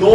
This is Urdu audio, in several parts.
2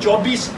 24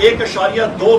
1.2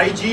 IG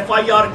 FIR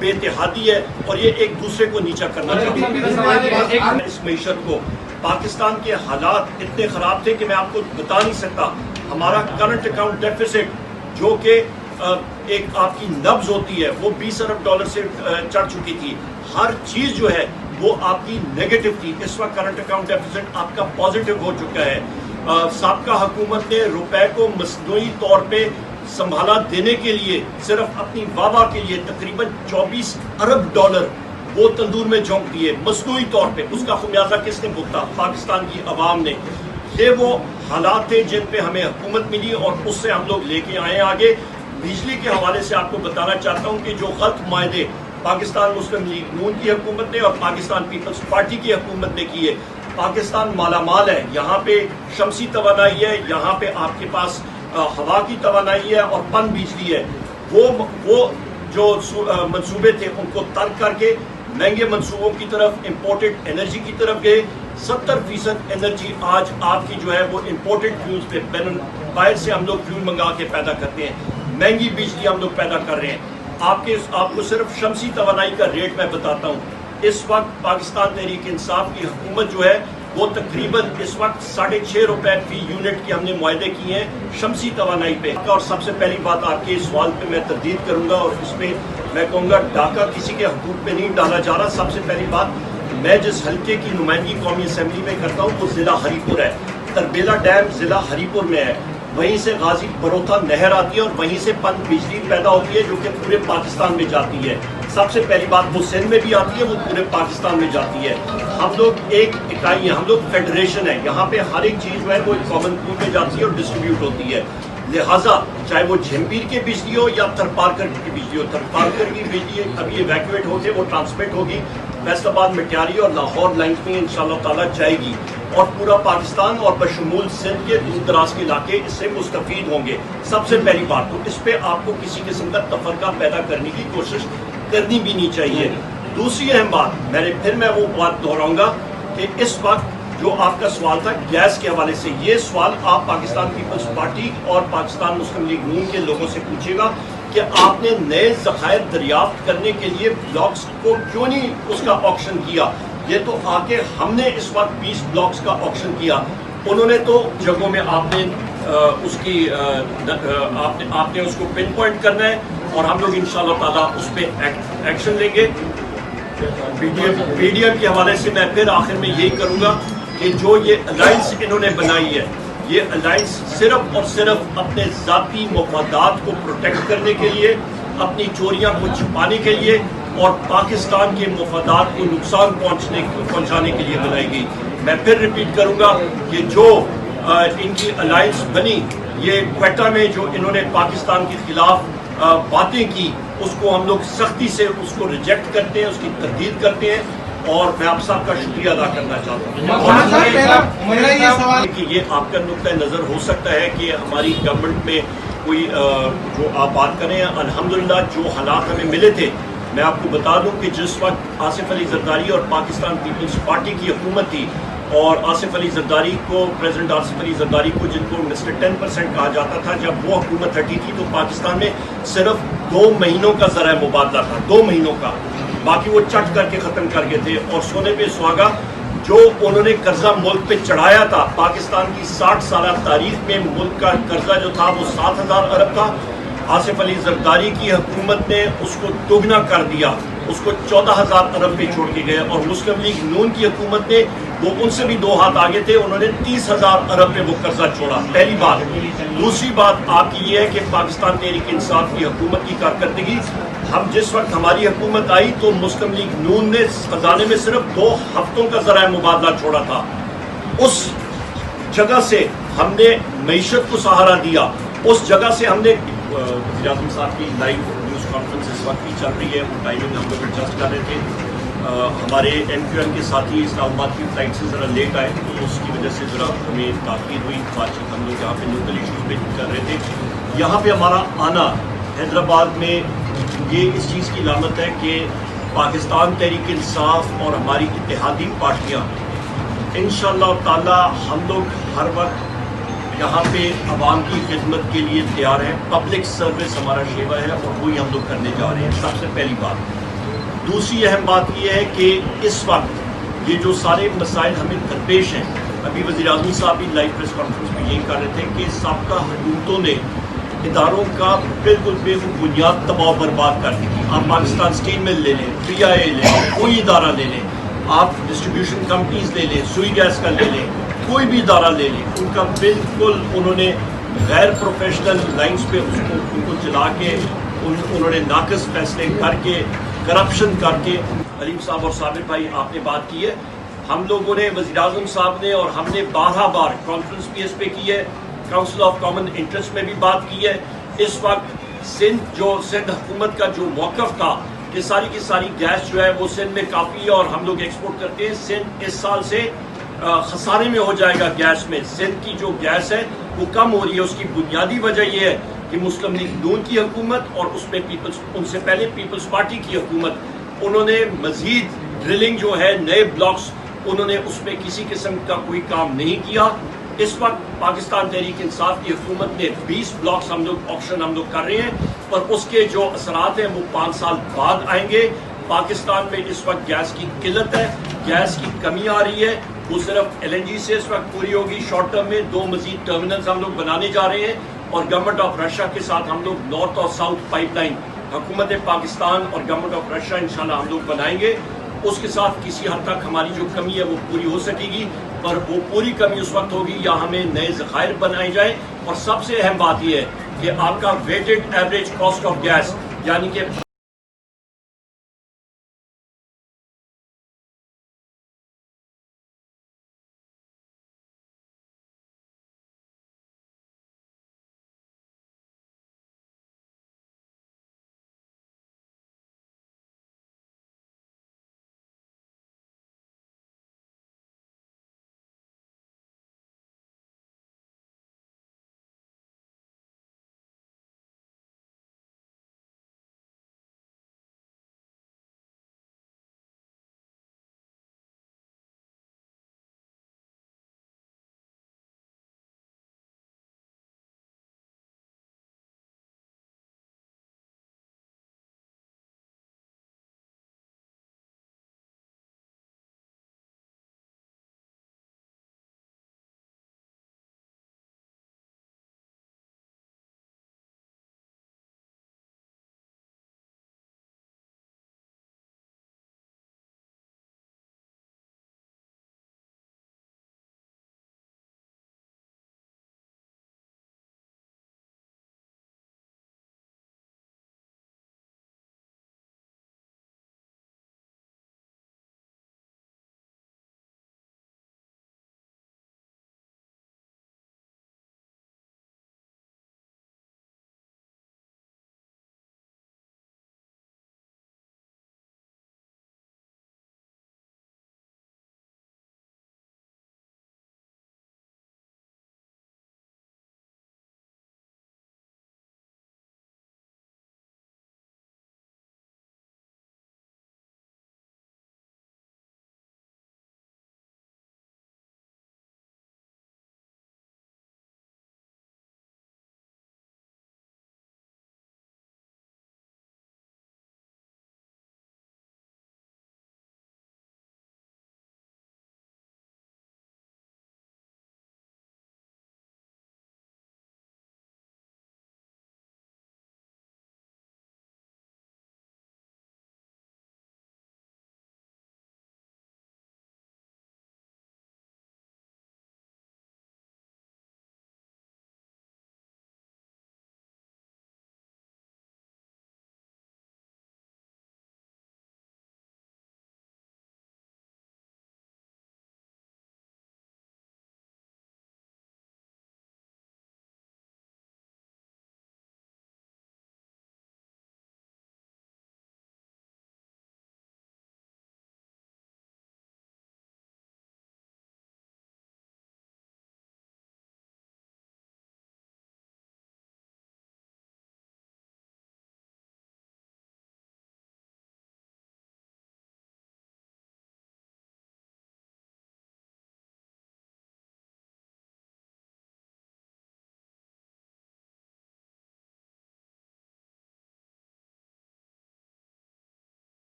بے اتحادی ہے اور یہ ایک دوسرے کو نیچا کرنا چاہتے ہیں. اس معیشت کو پاکستان کے حالات اتنے خراب تھے کہ میں آپ کو بتا نہیں سکتا. ہمارا کرنٹ اکاؤنٹ ڈیفیسٹ جو کہ ایک آپ کی نبض ہوتی ہے وہ $20 ارب سے چڑھ چکی تھی. ہر چیز جو ہے وہ آپ کی نیگیٹو تھی. اس وقت کرنٹ اکاؤنٹ ڈیفیسٹ آپ کا پازیٹیو ہو چکا ہے. سابقہ حکومت نے روپے کو مصنوعی طور پہ سنبھالا دینے کے لیے صرف اپنی واہ کے لیے تقریباً $24 ارب وہ تندور میں جھونک دیے مصنوعی طور پہ. اس کا خمیازہ کس نے بھگتا؟ پاکستان کی عوام نے. یہ وہ حالات تھے جن پہ ہمیں حکومت ملی اور اس سے ہم لوگ لے کے آئے آگے. بجلی کے حوالے سے آپ کو بتانا چاہتا ہوں کہ جو غلط معاہدے پاکستان مسلم لیگ نون کی حکومت نے اور پاکستان پیپلز پارٹی کی حکومت نے کیے. پاکستان مالا مال ہے. یہاں پہ شمسی توانائی ہے, یہاں پہ آپ کے پاس ہوا کی توانائی ہے اور پن بجلی ہے. وہ جو منصوبے تھے ان کو ترک کر کے مہنگے منصوبوں کی طرف امپورٹڈ انرجی کی طرف گئے. 70% انرجی آج آپ کی جو ہے وہ امپورٹڈ فیولز پہ باہر سے ہم لوگ فیول منگا کے پیدا کرتے ہیں. مہنگی بجلی ہم لوگ پیدا کر رہے ہیں. آپ کو صرف شمسی توانائی کا ریٹ میں بتاتا ہوں. اس وقت پاکستان تحریک انصاف کی حکومت جو ہے وہ تقریباً اس وقت $6.5 فی یونٹ کے ہم نے معاہدے کیے ہیں شمسی توانائی پہ. اور سب سے پہلی بات آپ کے سوال پہ میں تردید کروں گا اور اس پہ میں کہوں گا ڈاکہ کسی کے حقوق پہ نہیں ڈالا جا رہا. سب سے پہلی بات میں جس حلقے کی نمائندگی قومی اسمبلی میں کرتا ہوں وہ ضلع ہری پور ہے. تربیلا ڈیم ضلع ہری پور میں ہے. وہیں سے غازی پروتھا نہر آتی ہے اور وہیں سے پن بجلی پیدا ہوتی ہے جو کہ پورے پاکستان میں جاتی ہے. سب سے پہلی بات وہ سندھ میں بھی آتی ہے, وہ پورے پاکستان میں جاتی ہے. ہم لوگ ایک اکائی ہیں, ہم لوگ فیڈریشن ہیں. یہاں پہ ہر ایک چیز جو ہے وہ ایک کامن پول میں جاتی ہے اور ڈسٹریبیوٹ ہوتی ہے. لہٰذا چاہے وہ جھمپیر کی بجلی ہو یا تھرپارکر کی بجلی ہو, تھرپارکر کی بجلی ابھی ایویکویٹ ہو کے وہ ٹرانسمٹ ہوگی فیصل آباد, مٹیاری اور لاہور لائنز میں انشاءاللہ تعالیٰ جائے گی اور پورا پاکستان اور بشمول سندھ کے دور دراز کے علاقے اس سے مستفید ہوں گے. سب سے پہلی بات تو اس پہ آپ کو کسی قسم کا تفرقہ پیدا کرنے کی کوشش کرنی بھی نہیں چاہیے. دوسری اہم بات میں وہ بات دہراؤں گا کہ اس وقت جو آپ کا سوال تھا گیس کے حوالے سے, یہ سوال آپ پاکستان پیپلز پارٹی اور پاکستان مسلم لیگ نون کے لوگوں سے پوچھے گا کہ آپ نے نئے ذخائر دریافت کرنے کے لیے بلاکس کو کیوں نہیں اس کا آکشن کیا. یہ تو آ کے ہم نے اس وقت 20 بلاکس کا آکشن کیا. انہوں نے تو جگہوں میں آپ نے اس کو پن پوائنٹ کرنا ہے اور ہم لوگ انشاءاللہ تعالیٰ اس پہ ایکشن لیں گے. پی ڈی ایم کے حوالے سے میں پھر آخر میں یہی کروں گا کہ جو یہ الائنس انہوں نے بنائی ہے, یہ الائنس صرف اور صرف اپنے ذاتی مفادات کو پروٹیکٹ کرنے کے لیے, اپنی چوریاں کو چھپانے کے لیے اور پاکستان کے مفادات کو نقصان پہنچانے کے لیے بنائی گئی. میں پھر ریپیٹ کروں گا کہ جو ان کی الائنس بنی, یہ کوئٹہ میں جو انہوں نے پاکستان کے خلاف باتیں کی, اس کو ہم لوگ سختی سے اس کو ریجیکٹ کرتے ہیں, اس کی تردید کرتے ہیں اور میں آپ سب کا شکریہ ادا کرنا چاہتا ہوں. کہ یہ آپ کا نقطۂ نظر ہو سکتا ہے کہ ہماری گورنمنٹ میں کوئی جو آپ بات کریں, الحمدللہ جو حالات ہمیں ملے تھے, میں آپ کو بتا دوں کہ جس وقت آصف علی زرداری اور پاکستان پیپلز پارٹی کی حکومت تھی اور آصف علی زرداری کو, پریزیڈنٹ آصف علی زرداری کو جن کو مسٹر 10% کہا جاتا تھا, جب وہ حکومت ہٹی تھی تو پاکستان میں صرف 2 مہینوں کا ذرائع مبادلہ تھا, 2 مہینوں کا. باقی وہ چٹ کر کے ختم کر گئے تھے. اور سونے پہ سہاگا جو انہوں نے قرضہ ملک پہ چڑھایا تھا, پاکستان کی 60 سالہ تاریخ میں ملک کا قرضہ جو تھا وہ 7,000 ارب تھا. آصف علی زرداری کی حکومت نے اس کو دگنا کر دیا, اس کو 14,000 ارب پہ چھوڑ کے گئے. اور مسلم لیگ نون کی حکومت نے, وہ ان سے بھی 2 ہاتھ آگے تھے, انہوں نے 30,000 ارب پہ وہ قرضہ چھوڑا. پہلی بات. دوسری بات آپ کی یہ ہے کہ پاکستان تحریک انصاف کی حکومت کی کارکردگی, ہم جس وقت ہماری حکومت آئی تو مسلم لیگ نون نے خزانے میں صرف 2 ہفتوں کا ذرائع مبادلہ چھوڑا تھا. اس جگہ سے ہم نے معیشت کو سہارا دیا. اس جگہ سے ہم نے وزیر اعظم صاحب کی لائیو نیوز کانفرنس اس وقت کی چل رہی ہے, وہ ٹائمنگ ہم لوگ ایڈجسٹ کر رہے تھے. ہمارے MQM کے ساتھی اسلام آباد کی فلائٹ سے ذرا لیٹ آئے تو اس کی وجہ سے ذرا ہمیں تاخیر ہوئی. بات چیت ہم لوگ یہاں پہ لوکل ایشوز پہ کر رہے تھے. یہاں پہ ہمارا آنا حیدرآباد میں یہ اس چیز کی علامت ہے کہ پاکستان تحریک انصاف اور ہماری اتحادی پارٹیاں انشاءاللہ تعالی ہم لوگ ہر وقت یہاں پہ عوام کی خدمت کے لیے تیار ہیں. پبلک سروس ہمارا شیوا ہے اور وہی ہم لوگ کرنے جا رہے ہیں. سب سے پہلی بات. دوسری اہم بات یہ ہے کہ اس وقت یہ جو سارے مسائل ہمیں درپیش ہیں، ابھی وزیر اعظم صاحب بھی لائیو پریس کانفرنس میں یہی کر رہے تھے کہ سابقہ حکومتوں نے اداروں کا بالکل بے بنیاد تباہ و برباد کر دی تھی. آپ پاکستان اسٹیل مل لے لیں، PIA لے لیں، کوئی ادارہ لے لیں، آپ ڈسٹریبیوشن کمپنیز لے لیں، سوئی گیس کا لے لیں، کوئی بھی ادارہ لے لیں، ان کا بالکل انہوں نے غیر پروفیشنل لائنز پہ ان کو چلا کے انہوں نے ناقص فیصلے کر کے، کرپشن کر کے. علیم صاحب اور صابر بھائی آپ نے بات کی ہے، ہم لوگوں نے وزیر اعظم صاحب نے اور ہم نے بار کانفرنس بھی اس پہ کی ہے، کاؤنسل آف کامن انٹرسٹ میں بھی بات کی ہے. اس وقت سندھ حکومت کا جو موقف تھا کہ ساری کی ساری گیس جو ہے وہ سندھ میں کافی ہے اور ہم لوگ ایکسپورٹ کرتے ہیں، سندھ اس سال سے خسارے میں ہو جائے گا گیس میں. سندھ کی جو گیس ہے وہ کم ہو رہی ہے، اس کی بنیادی وجہ یہ ہے کہ مسلم لیگ نون کی حکومت اور اس میں ان سے پہلے پیپلز پارٹی کی حکومت، انہوں نے مزید ڈرلنگ جو ہے نئے بلاکس، انہوں نے اس میں کسی قسم کا کوئی کام نہیں کیا. اس وقت پاکستان تحریک انصاف کی حکومت نے 20 بلاکس آکشن ہم لوگ کر رہے ہیں اور اس کے جو اثرات ہیں وہ 5 سال بعد آئیں گے. پاکستان میں اس وقت گیس کی قلت ہے، گیس کی کمی آ رہی ہے، وہ صرف LNG سے اس وقت پوری ہوگی. شارٹ ٹرم میں 2 مزید ٹرمینلز ہم لوگ بنانے جا رہے ہیں اور گورنمنٹ آف رشیا کے ساتھ ہم لوگ نارتھ اور ساؤتھ پائپ لائن حکومت پاکستان اور گورنمنٹ آف رشیا انشاءاللہ ہم لوگ بنائیں گے. اس کے ساتھ کسی حد تک ہماری جو کمی ہے وہ پوری ہو سکے گی، پر وہ پوری کمی اس وقت ہوگی یا ہمیں نئے ذخائر بنائے جائیں. اور سب سے اہم بات یہ ہے کہ آپ کا weighted average cost of gas, یعنی کہ